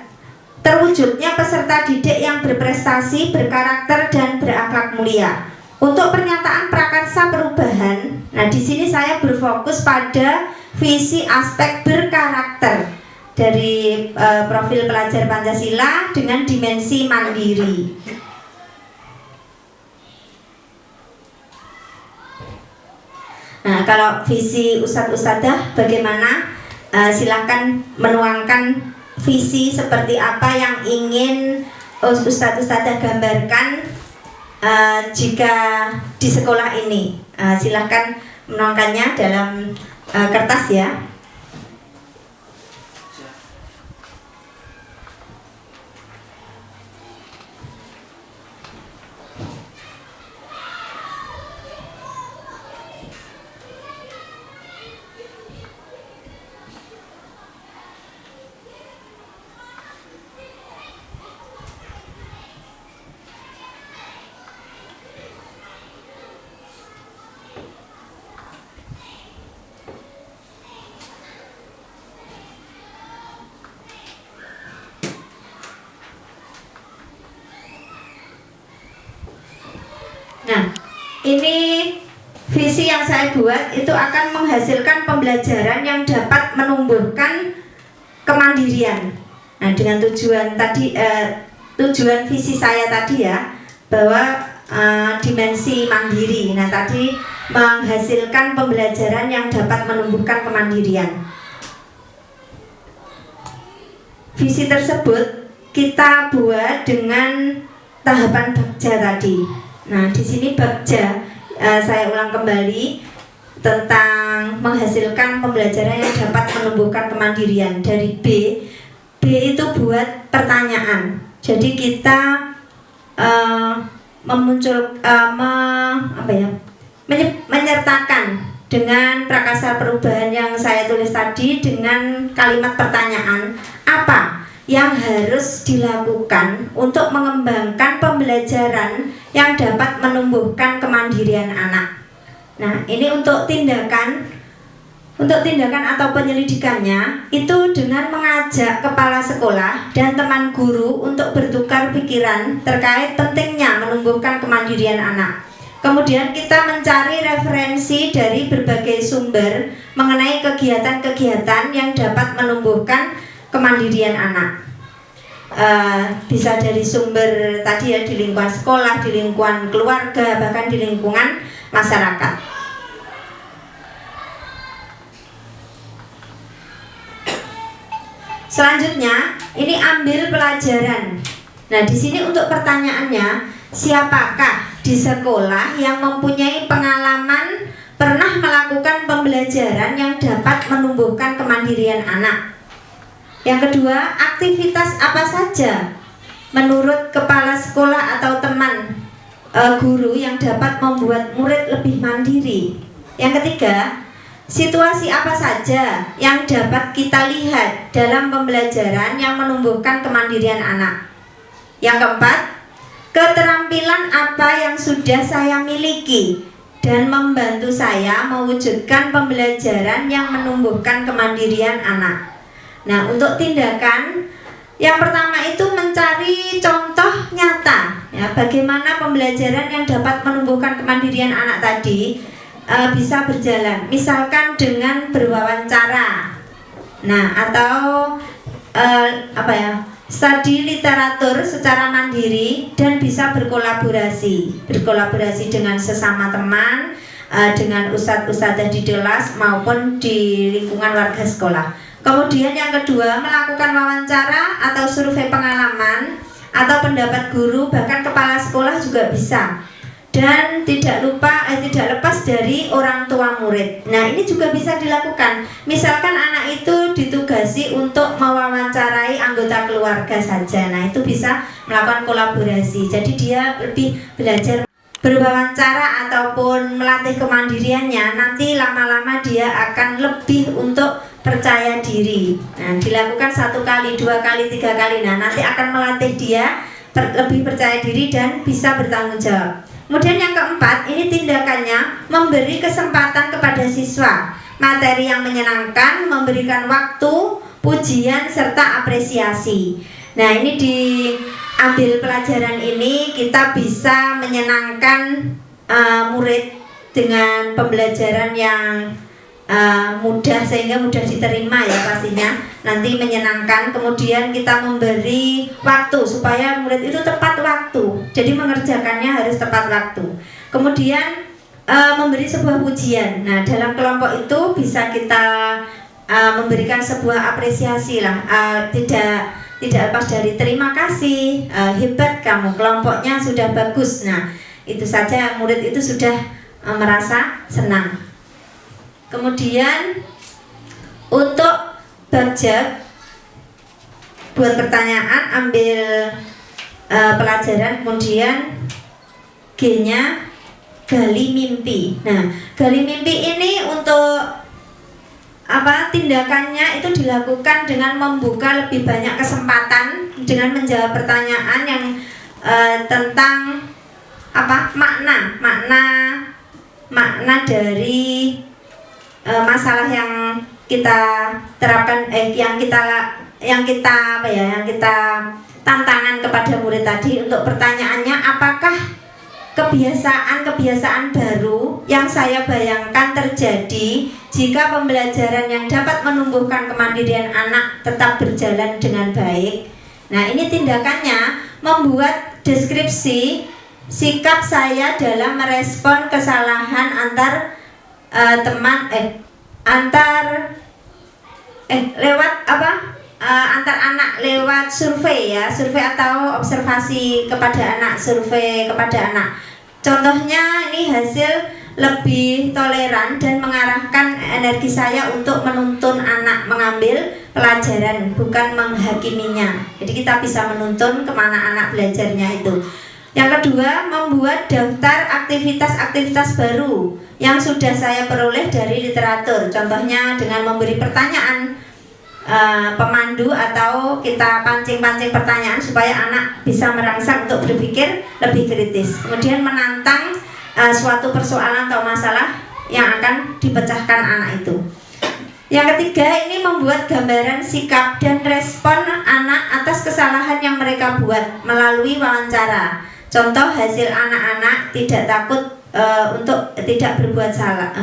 Terwujudnya peserta didik yang berprestasi, berkarakter, dan berakhlak mulia. Untuk pernyataan prakarsa perubahan, nah di sini saya berfokus pada visi aspek berkarakter dari profil pelajar Pancasila dengan dimensi mandiri. Nah, kalau visi Ustadz-Ustadzah bagaimana? Silakan menuangkan visi seperti apa yang ingin Ustadz-Ustadzah gambarkan jika di sekolah ini. Silakan menuangkannya dalam kertas ya. Nah, ini visi yang saya buat itu akan menghasilkan pembelajaran yang dapat menumbuhkan kemandirian. Nah, dengan tujuan tadi, tujuan visi saya tadi ya, bahwa dimensi mandiri. Nah, tadi menghasilkan pembelajaran yang dapat menumbuhkan kemandirian. Visi tersebut kita buat dengan tahapan bagja tadi. Nah, di sini bagja saya ulang kembali tentang menghasilkan pembelajaran yang dapat menumbuhkan kemandirian. Dari B itu buat pertanyaan. Jadi kita menyertakan dengan prakarsa perubahan yang saya tulis tadi dengan kalimat pertanyaan, apa yang harus dilakukan untuk mengembangkan pembelajaran yang dapat menumbuhkan kemandirian anak. Nah, ini untuk tindakan atau penyelidikannya itu dengan mengajak kepala sekolah dan teman guru untuk bertukar pikiran terkait pentingnya menumbuhkan kemandirian anak. Kemudian kita mencari referensi dari berbagai sumber mengenai kegiatan-kegiatan yang dapat menumbuhkan kemandirian anak. Bisa dari sumber tadi ya, di lingkungan sekolah, di lingkungan keluarga, bahkan di lingkungan masyarakat. Selanjutnya, ini ambil pelajaran. Nah, di sini untuk pertanyaannya, siapakah di sekolah yang mempunyai pengalaman pernah melakukan pembelajaran yang dapat menumbuhkan kemandirian anak? Yang kedua, aktivitas apa saja menurut kepala sekolah atau teman guru yang dapat membuat murid lebih mandiri? Yang ketiga, situasi apa saja yang dapat kita lihat dalam pembelajaran yang menumbuhkan kemandirian anak? Yang keempat, keterampilan apa yang sudah saya miliki dan membantu saya mewujudkan pembelajaran yang menumbuhkan kemandirian anak? Nah, untuk tindakan yang pertama itu mencari contoh nyata ya, bagaimana pembelajaran yang dapat menumbuhkan kemandirian anak tadi bisa berjalan. Misalkan dengan berwawancara. Nah, atau studi literatur secara mandiri dan bisa berkolaborasi dengan sesama teman, dengan ustadz-ustadzah di kelas maupun di lingkungan warga sekolah. Kemudian yang kedua, melakukan wawancara atau survei pengalaman atau pendapat guru, bahkan kepala sekolah juga bisa. dan tidak lepas dari orang tua murid. Nah, ini juga bisa dilakukan. Misalkan anak itu ditugasi untuk mewawancarai anggota keluarga saja. Nah, itu bisa melakukan kolaborasi. Jadi dia lebih belajar berwawancara ataupun melatih kemandiriannya. Nanti lama-lama dia akan lebih untuk percaya diri. Nah, dilakukan 1 kali, 2 kali, 3 kali. Nah, nanti akan melatih dia lebih percaya diri dan bisa bertanggung jawab. Kemudian yang keempat, ini tindakannya memberi kesempatan kepada siswa materi yang menyenangkan, memberikan waktu, pujian, serta apresiasi. Nah, ini diambil pelajaran ini kita bisa menyenangkan murid dengan pembelajaran yang mudah, sehingga mudah diterima ya pastinya, nanti menyenangkan. Kemudian kita memberi waktu supaya murid itu tepat waktu, jadi mengerjakannya harus tepat waktu. Kemudian memberi sebuah pujian. Nah, dalam kelompok itu bisa kita memberikan sebuah apresiasi lah, tidak lepas dari terima kasih, hebat kamu, kelompoknya sudah bagus. Nah, itu saja murid itu sudah merasa senang. Kemudian untuk bab-jab, buat pertanyaan, ambil pelajaran, kemudian G-nya gali mimpi. Nah, gali mimpi ini untuk tindakannya itu dilakukan dengan membuka lebih banyak kesempatan dengan menjawab pertanyaan yang tentang makna dari masalah yang kita terapkan, yang kita tantangan kepada murid tadi. Untuk pertanyaannya, apakah kebiasaan baru yang saya bayangkan terjadi jika pembelajaran yang dapat menumbuhkan kemandirian anak tetap berjalan dengan baik. Nah, ini tindakannya membuat deskripsi sikap saya dalam merespon kesalahan antar antar anak lewat survei ya, survei atau observasi kepada anak, survei kepada anak. Contohnya ini hasil lebih toleran dan mengarahkan energi saya untuk menuntun anak mengambil pelajaran, bukan menghakiminya. Jadi kita bisa menuntun kemana anak belajarnya itu. Yang kedua, membuat daftar aktivitas-aktivitas baru yang sudah saya peroleh dari literatur. Contohnya dengan memberi pertanyaan pemandu, atau kita pancing-pancing pertanyaan supaya anak bisa merangsang untuk berpikir lebih kritis. Kemudian menantang suatu persoalan atau masalah yang akan dipecahkan anak itu. Yang ketiga, ini membuat gambaran sikap dan respon anak atas kesalahan yang mereka buat melalui wawancara. Contoh hasil anak-anak tidak takut untuk tidak berbuat salah.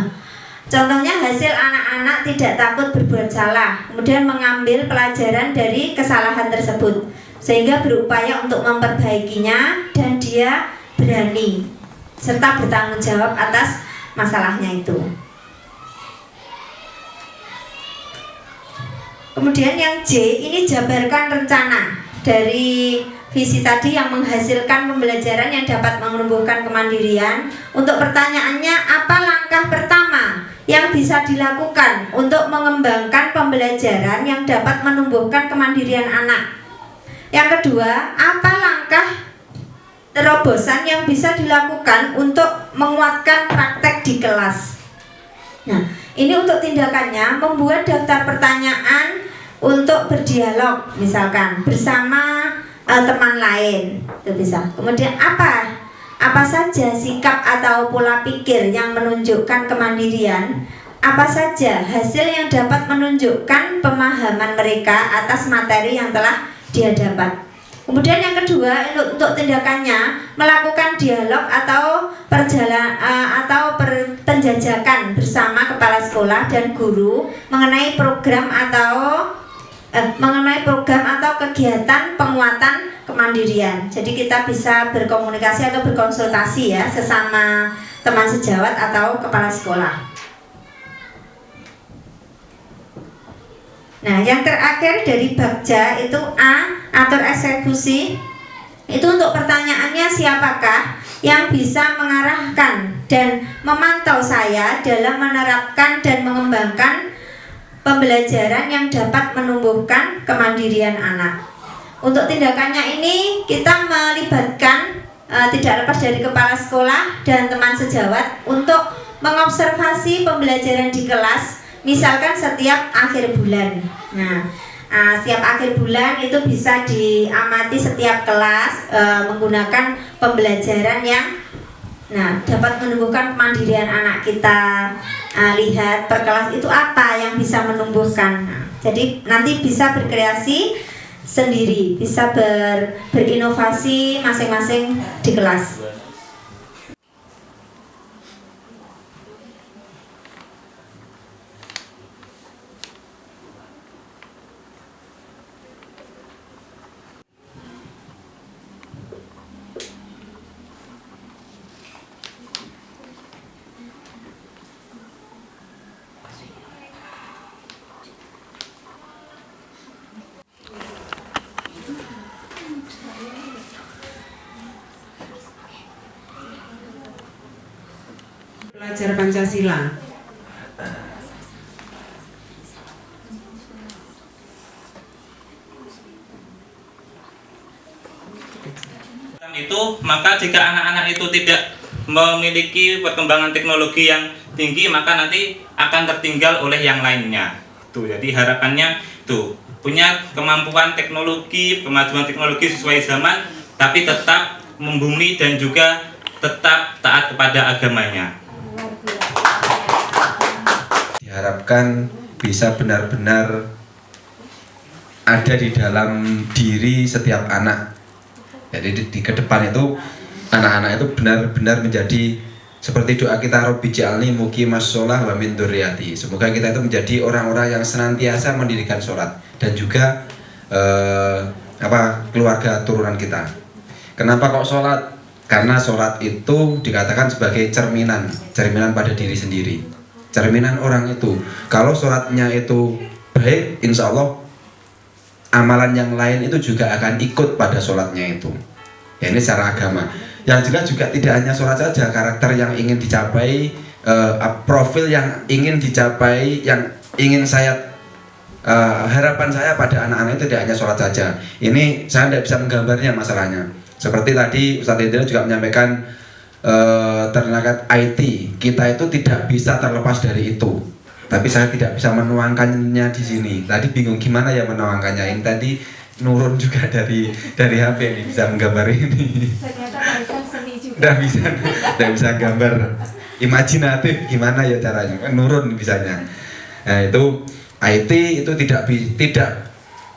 Contohnya hasil anak-anak tidak takut berbuat salah, kemudian mengambil pelajaran dari kesalahan tersebut sehingga berupaya untuk memperbaikinya, dan dia berani serta bertanggung jawab atas masalahnya itu. Kemudian yang J, ini jabarkan rencana dari visi tadi yang menghasilkan pembelajaran yang dapat menumbuhkan kemandirian. Untuk pertanyaannya, apa langkah pertama yang bisa dilakukan untuk mengembangkan pembelajaran yang dapat menumbuhkan kemandirian anak? Yang kedua, apa langkah terobosan yang bisa dilakukan untuk menguatkan praktek di kelas? Nah, ini untuk tindakannya membuat daftar pertanyaan untuk berdialog, misalkan bersama teman lain, itu bisa. Kemudian apa saja sikap atau pola pikir yang menunjukkan kemandirian? Apa saja hasil yang dapat menunjukkan pemahaman mereka atas materi yang telah dia dapat? Kemudian yang kedua, untuk tindakannya melakukan dialog atau penjajakan bersama kepala sekolah dan guru mengenai program atau kegiatan penguatan kemandirian. Jadi kita bisa berkomunikasi atau berkonsultasi ya sesama teman sejawat atau kepala sekolah. Nah, yang terakhir dari bagja itu A, atur eksekusi. Itu untuk pertanyaannya, siapakah yang bisa mengarahkan dan memantau saya dalam menerapkan dan mengembangkan pembelajaran yang dapat menumbuhkan kemandirian anak. Untuk tindakannya ini kita melibatkan tidak lepas dari kepala sekolah dan teman sejawat untuk mengobservasi pembelajaran di kelas, misalkan setiap akhir bulan. Nah, setiap akhir bulan itu bisa diamati setiap kelas menggunakan pembelajaran yang dapat menumbuhkan kemandirian anak kita. Lihat per kelas itu apa yang bisa menumbuhkan. Jadi nanti bisa berkreasi sendiri, bisa berinovasi masing-masing di kelas. Belajar Pancasila. Itu maka jika anak-anak itu tidak memiliki perkembangan teknologi yang tinggi, maka nanti akan tertinggal oleh yang lainnya. Tuh, jadi harapannya tuh punya kemampuan teknologi, kemajuan teknologi sesuai zaman, tapi tetap membumi dan juga tetap taat kepada agamanya. Diharapkan bisa benar-benar ada di dalam diri setiap anak. Jadi di ke depan itu anak-anak itu benar-benar menjadi seperti doa kita, Robbi ja'alni muqimas sholah wa min dzurriyyati. Semoga kita itu menjadi orang-orang yang senantiasa mendirikan sholat dan juga keluarga turunan kita. Kenapa kok sholat? Karena sholat itu dikatakan sebagai cerminan pada diri sendiri, cerminan orang itu. Kalau sholatnya itu baik, insya Allah amalan yang lain itu juga akan ikut pada sholatnya itu. Ya, ini secara agama. Yang jelas juga tidak hanya sholat saja, karakter yang ingin dicapai, profil yang ingin dicapai, yang ingin saya harapan saya pada anak-anak itu tidak hanya sholat saja. Ini saya tidak bisa menggambarnya masalahnya. Seperti tadi Ustadz Indra juga menyampaikan terkait IT, kita itu tidak bisa terlepas dari itu. Tapi saya tidak bisa menuangkannya di sini. Tadi bingung gimana ya menuangkannya. Ini tadi nurun juga dari HP ini, bisa menggambar ini. Tidak bisa gambar imajinatif gimana ya caranya. Nurun bisanya. Nah, itu IT itu tidak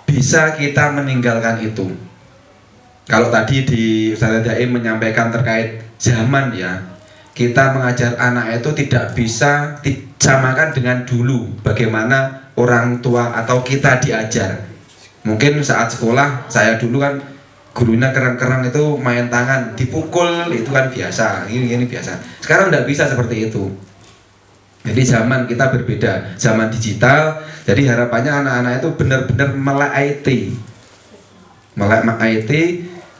bisa kita meninggalkan itu. Kalau tadi di Ustaz Daim menyampaikan terkait zaman ya, kita mengajar anak itu tidak bisa disamakan dengan dulu bagaimana orang tua atau kita diajar. Mungkin saat sekolah saya dulu kan gurunya kerang-kerang itu main tangan, dipukul itu kan biasa, ini biasa. Sekarang tidak bisa seperti itu. Jadi zaman kita berbeda, zaman digital. Jadi harapannya anak-anak itu benar-benar melek IT,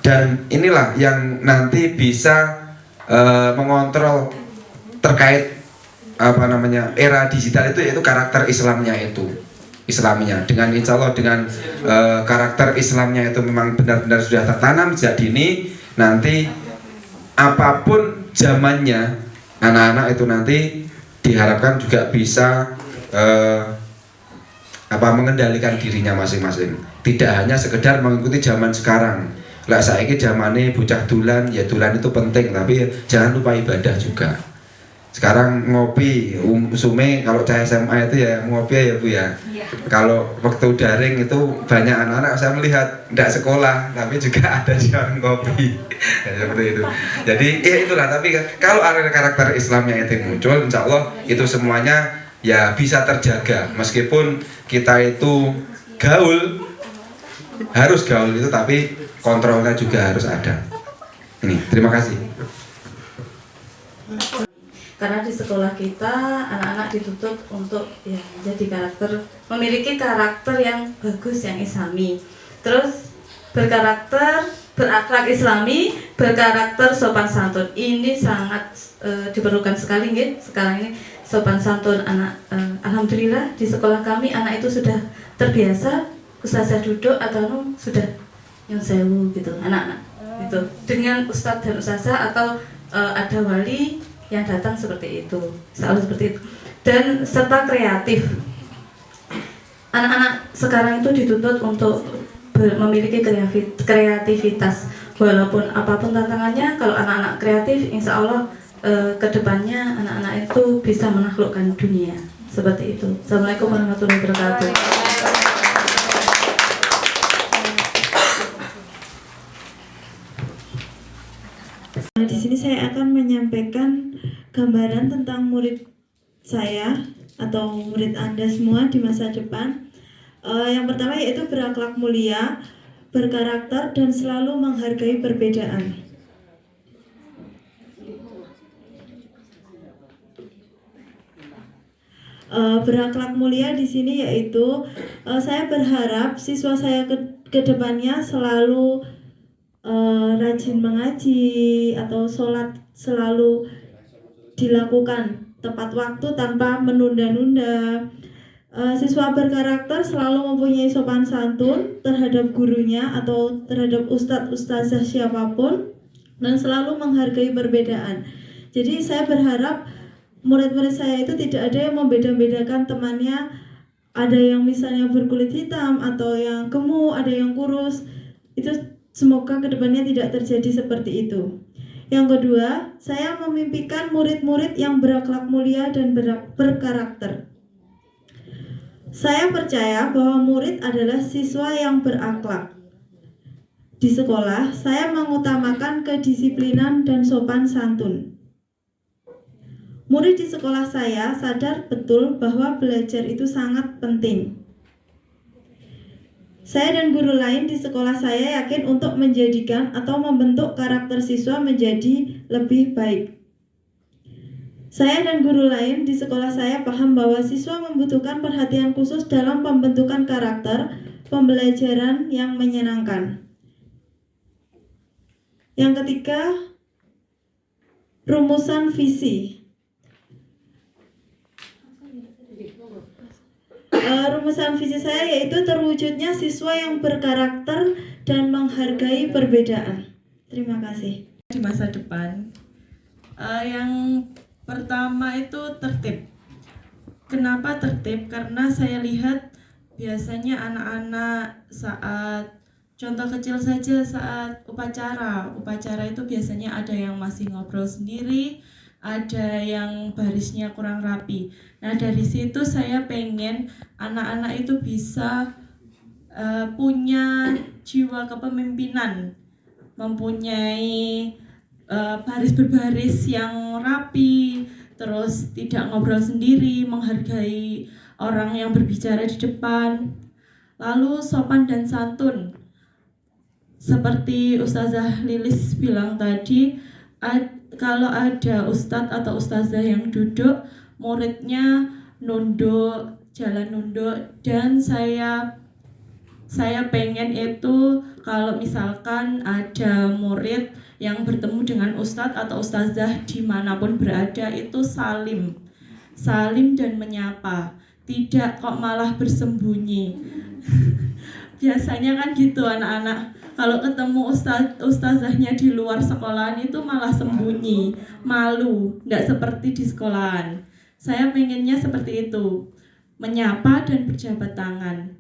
dan inilah yang nanti bisa mengontrol terkait era digital itu, yaitu karakter Islamnya itu. Dengan insya Allah dengan karakter Islamnya itu memang benar-benar sudah tertanam sejak dini, nanti apapun zamannya anak-anak itu nanti diharapkan juga bisa mengendalikan dirinya masing-masing. Tidak hanya sekedar mengikuti zaman sekarang. Lah saiki zamane bocah dulan, ya dulan itu penting, tapi jangan lupa ibadah juga. Sekarang ngopi, usume kalau saya SMA itu ya ngopi ya Bu ya. Kalau waktu daring itu banyak anak-anak saya melihat tidak sekolah, tapi juga ada di warung kopi. Ya, seperti itu. Jadi ya itulah. Tapi kalau ada karakter Islamnya itu muncul, insya Allah itu semuanya ya bisa terjaga. Meskipun kita itu harus gaul itu, tapi kontrolnya juga harus ada. Ini, terima kasih. Karena di sekolah kita anak-anak dituntut untuk ya memiliki karakter yang bagus, yang islami, terus berkarakter, berakhlak Islami, berkarakter sopan santun. Ini sangat diperlukan sekali nggih. Sekarang ini sopan santun anak, alhamdulillah di sekolah kami anak itu sudah terbiasa ustazah duduk atau sudah nyun sewu gitu anak-anak gitu dengan ustadz dan ustazah atau ada wali yang datang seperti itu, selalu seperti itu. Dan serta kreatif. Anak-anak sekarang itu dituntut untuk memiliki kreativitas. Walaupun apapun tantangannya, kalau anak-anak kreatif, insya Allah kedepannya anak-anak itu bisa menaklukkan dunia. Seperti itu. Assalamualaikum warahmatullahi wabarakatuh. Di sini saya akan menyampaikan gambaran tentang murid saya atau murid Anda semua di masa depan. Yang pertama yaitu berakhlak mulia, berkarakter, dan selalu menghargai perbedaan. Berakhlak mulia di sini yaitu saya berharap siswa saya ke depannya selalu rajin mengaji atau sholat selalu dilakukan tepat waktu tanpa menunda-nunda. Siswa berkarakter selalu mempunyai sopan santun terhadap gurunya atau terhadap ustadz-ustazah siapapun dan selalu menghargai perbedaan. Jadi saya berharap murid-murid saya itu tidak ada yang membeda-bedakan temannya, ada yang misalnya berkulit hitam atau yang gemuk, ada yang kurus. Itu semoga kedepannya tidak terjadi seperti itu. Yang kedua, saya memimpikan murid-murid yang berakhlak mulia dan berkarakter. Saya percaya bahwa murid adalah siswa yang berakhlak. Di sekolah, saya mengutamakan kedisiplinan dan sopan santun. Murid di sekolah saya sadar betul bahwa belajar itu sangat penting. Saya dan guru lain di sekolah saya yakin untuk menjadikan atau membentuk karakter siswa menjadi lebih baik. Saya dan guru lain di sekolah saya paham bahwa siswa membutuhkan perhatian khusus dalam pembentukan karakter, pembelajaran yang menyenangkan. Yang ketiga, rumusan visi. Rumusan visi saya yaitu terwujudnya siswa yang berkarakter dan menghargai perbedaan. Terima kasih. Di masa depan, yang pertama itu tertib. Kenapa tertib? Karena saya lihat biasanya anak-anak saat contoh kecil saja saat upacara itu biasanya ada yang masih ngobrol sendiri, ada yang barisnya kurang rapi. Nah dari situ saya pengen anak-anak itu bisa punya jiwa kepemimpinan, mempunyai baris berbaris yang rapi, terus tidak ngobrol sendiri, menghargai orang yang berbicara di depan, lalu sopan dan santun. Seperti Ustazah Lilis bilang tadi, kalau ada ustadz atau ustazah yang duduk, muridnya nunduk, jalan nunduk, dan saya pengen itu kalau misalkan ada murid yang bertemu dengan ustadz atau ustazah dimanapun berada itu salim dan menyapa, tidak kok malah bersembunyi. Biasanya kan gitu anak-anak, kalau ketemu ustazahnya di luar sekolahan itu malah sembunyi, malu, tidak seperti di sekolahan. Saya pengennya seperti itu, menyapa dan berjabat tangan.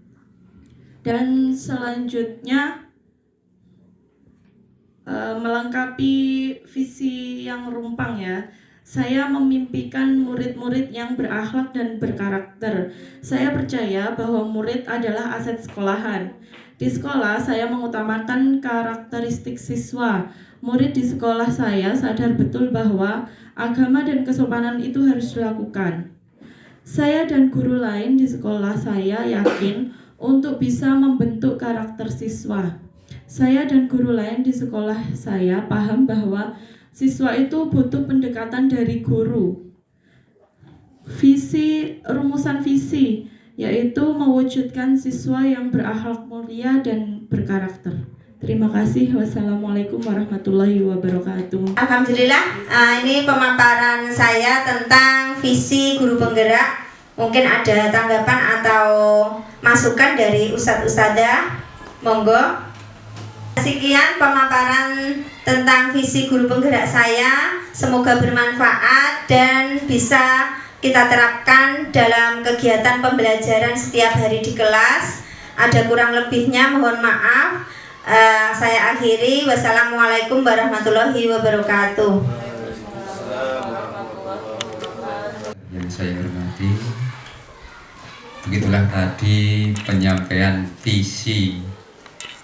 Dan selanjutnya melengkapi visi yang rumpang ya. Saya memimpikan murid-murid yang berakhlak dan berkarakter. Saya percaya bahwa murid adalah aset sekolahan. Di sekolah, saya mengutamakan karakteristik siswa. Murid di sekolah saya sadar betul bahwa agama dan kesopanan itu harus dilakukan. Saya dan guru lain di sekolah saya yakin untuk bisa membentuk karakter siswa. Saya dan guru lain di sekolah saya paham bahwa siswa itu butuh pendekatan dari guru. Rumusan visi yaitu mewujudkan siswa yang berakhlak mulia dan berkarakter. Terima kasih. Wassalamualaikum warahmatullahi wabarakatuh. Alhamdulillah, ini pemaparan saya tentang visi guru penggerak. Mungkin ada tanggapan atau masukan dari Ustadz-Ustadzah, monggo. Sekian pemaparan tentang visi guru penggerak saya. Semoga bermanfaat dan bisa kita terapkan dalam kegiatan pembelajaran setiap hari di kelas. Ada kurang lebihnya, mohon maaf. Saya akhiri. Wassalamualaikum warahmatullahi wabarakatuh. Yang saya hormati, begitulah tadi penyampaian visi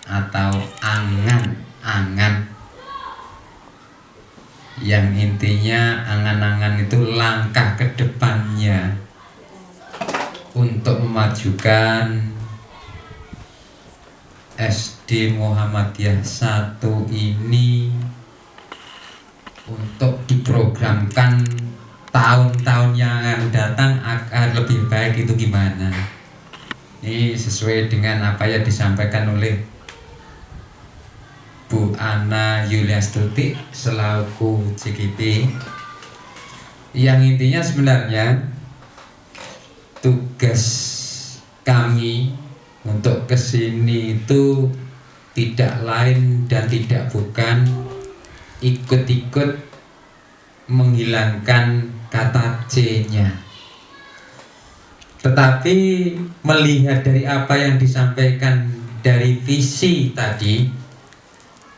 atau angan-angan, yang intinya angan-angan itu langkah ke depannya untuk memajukan SD Muhammadiyah 1 ini untuk diprogramkan tahun-tahun yang akan datang akan lebih baik. Itu gimana? Ini sesuai dengan apa yang disampaikan oleh Bu Ana Yuliastuti selaku CGP. Yang intinya sebenarnya tugas kami untuk kesini itu tidak lain dan tidak bukan ikut-ikut menghilangkan kata C-nya, tetapi melihat dari apa yang disampaikan dari visi tadi,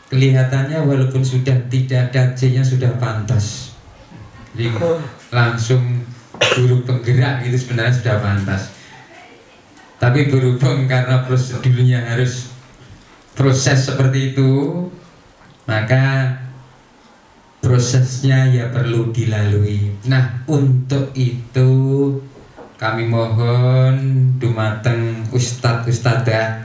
kelihatannya walaupun sudah tidak ada C-nya sudah pantas. Jadi langsung guru penggerak itu sebenarnya sudah pantas. Tapi berhubung karena prosedurnya harus proses seperti itu, maka prosesnya ya perlu dilalui. Nah, untuk itu kami mohon dumateng Ustadz-Ustadzah,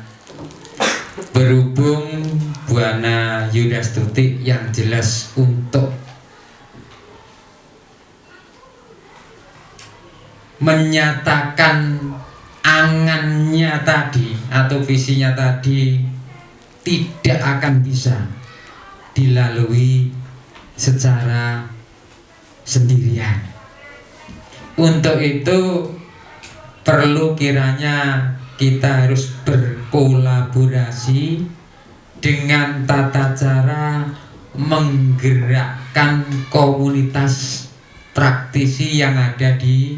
berhubung Bu Ana Yuliastuti yang jelas untuk menyatakan angannya tadi atau visinya tadi tidak akan bisa dilalui secara sendirian. Untuk itu perlu kiranya kita harus berkolaborasi dengan tata cara menggerakkan komunitas praktisi yang ada di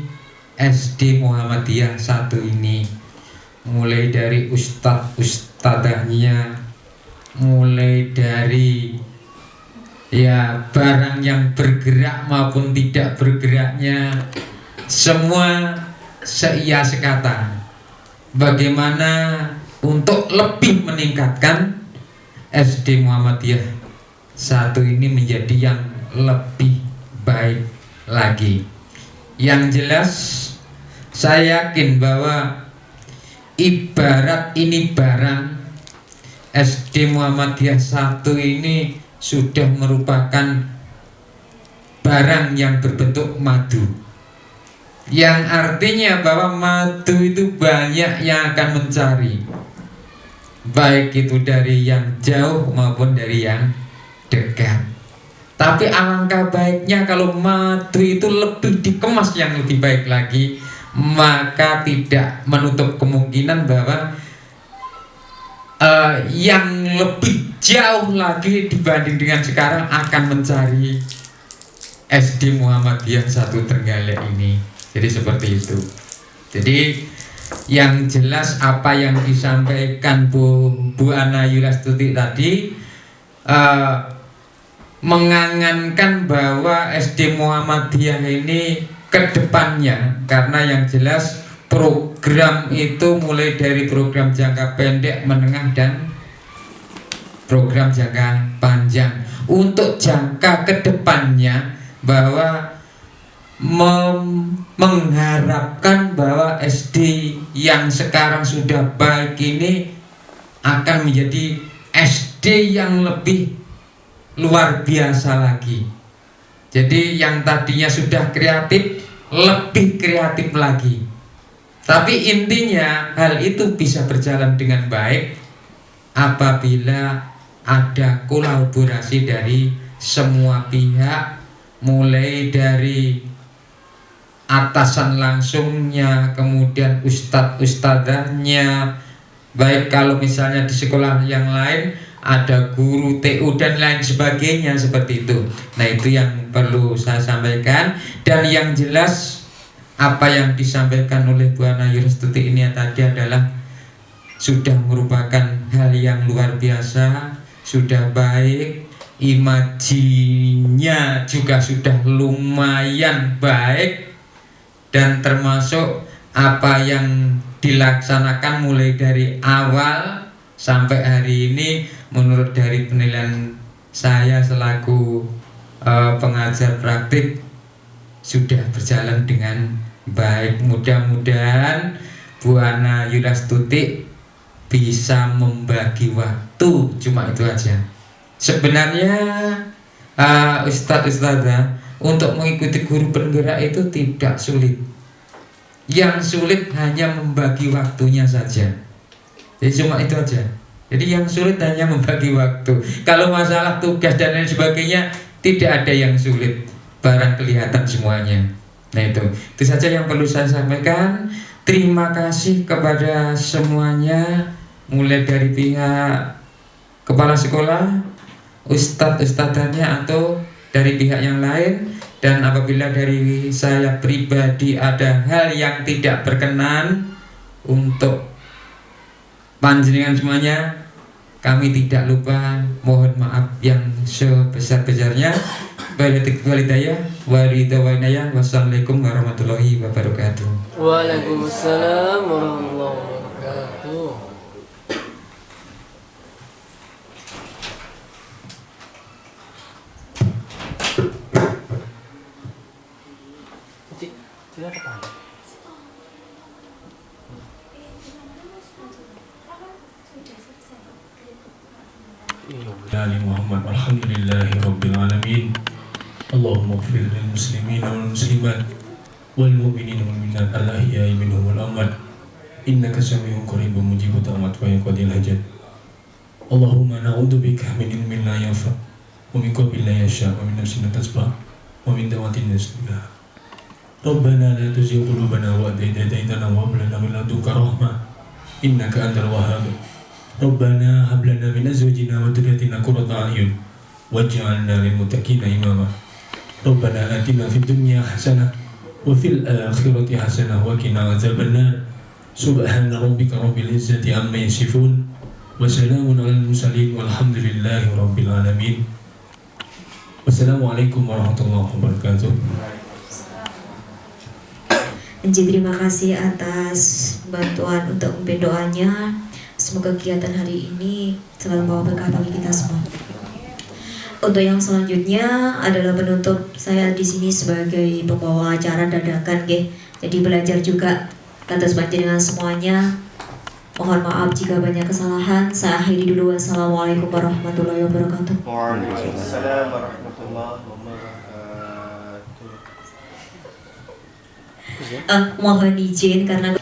SD Muhammadiyah 1 ini, mulai dari ustadz-ustadzahnya, mulai dari ya barang yang bergerak maupun tidak bergeraknya, semua seia sekata bagaimana untuk lebih meningkatkan SD Muhammadiyah 1 ini menjadi yang lebih baik lagi. Yang jelas saya yakin bahwa ibarat ini barang, SD Muhammadiyah 1 ini sudah merupakan barang yang berbentuk madu, yang artinya bahwa madu itu banyak yang akan mencari, baik itu dari yang jauh maupun dari yang dekat. Tapi alangkah baiknya kalau madu itu lebih dikemas yang lebih baik lagi, maka tidak menutup kemungkinan bahwa yang lebih jauh lagi dibanding dengan sekarang akan mencari SD Muhammadiyah 1 Trenggalek ini. Jadi seperti itu. Jadi yang jelas apa yang disampaikan Bu Ana Yuliastuti tadi mengangankan bahwa SD Muhammadiyah ini ke depannya, karena yang jelas program itu mulai dari program jangka pendek, menengah, dan program jangka panjang. Untuk jangka ke depannya bahwa mengharapkan bahwa SD yang sekarang sudah baik ini akan menjadi SD yang lebih luar biasa lagi. Jadi yang tadinya sudah kreatif, lebih kreatif lagi. Tapi intinya hal itu bisa berjalan dengan baik apabila ada kolaborasi dari semua pihak, mulai dari atasan langsungnya, kemudian ustadz-ustadzahnya, baik kalau misalnya di sekolah yang lain ada guru TU dan lain sebagainya seperti itu. Nah, itu yang perlu saya sampaikan. Dan yang jelas apa yang disampaikan oleh Bu Ana Yurastuti ini tadi adalah sudah merupakan hal yang luar biasa, sudah baik, imajinya juga sudah lumayan baik, dan termasuk apa yang dilaksanakan mulai dari awal sampai hari ini menurut dari penilaian saya selaku pengajar praktik sudah berjalan dengan baik. Mudah-mudahan Bu Ana Yurastuti bisa membagi waktu, cuma itu aja. Sebenarnya Ustadz-ustadzah untuk mengikuti guru penggerak itu tidak sulit. Yang sulit hanya membagi waktunya saja. Jadi cuma itu aja. Jadi yang sulit hanya membagi waktu. Kalau masalah tugas dan lain sebagainya tidak ada yang sulit, barang kelihatan semuanya. Nah, itu saja yang perlu saya sampaikan. Terima kasih kepada semuanya, mulai dari pihak kepala sekolah, ustadz-ustadzanya, atau dari pihak yang lain. Dan apabila dari saya pribadi ada hal yang tidak berkenan untuk panjenengan semuanya, kami tidak lupa mohon maaf yang sebesar-besarnya. Wassalamualaikum warahmatullahi wabarakatuh. Waalaikumsalam warahmatullahi wabarakatuh. Tidak apa? Ali Muhammad alhamdulillahi rabbil alamin. Allahumma ighfir lil muslimin wal muslimat wal mu'minin wal mu'minat al-ahya'i minhum wal amwat innaka sami'un qaribun mujibud da'wat wa yaqdil hajat. Allahumma na'udzubika min ilmin la yanfa wa min qalbin la yasha wa min nafsin la tasba wa min dawatin nasbah. Rabbana la tuzigh qulubana ba'da idh hadaytana wa hab lana min ladunka rahmah innaka antal wahhab. Rabbana hab lana min azwajina wa dhurriyyatina qurrata a'yun waj'alna lil muttaqina imama. Rabbana atina fid dunya hasanah wa fil akhirati hasanah wa qina adzabannar. Subhana rabbika rabbil izzati amma yasifun wa salamun alal mursalin walhamdulillahi rabbil alamin. Wassalamualaikum warahmatullahi wabarakatuh. Terima kasih atas bantuan untuk memimpin doanya. Semoga kegiatan hari ini selalu membawa berkah bagi kita semua. Untuk yang selanjutnya adalah penutup, saya di sini sebagai pembawa acara dadakan, nggih. Jadi belajar juga atas panjenengan semuanya. Mohon maaf jika banyak kesalahan. Saya akhiri dulu. Wassalamualaikum warahmatullahi wabarakatuh. Waalaikumsalam warahmatullahi wabarakatuh. Mohon izin karena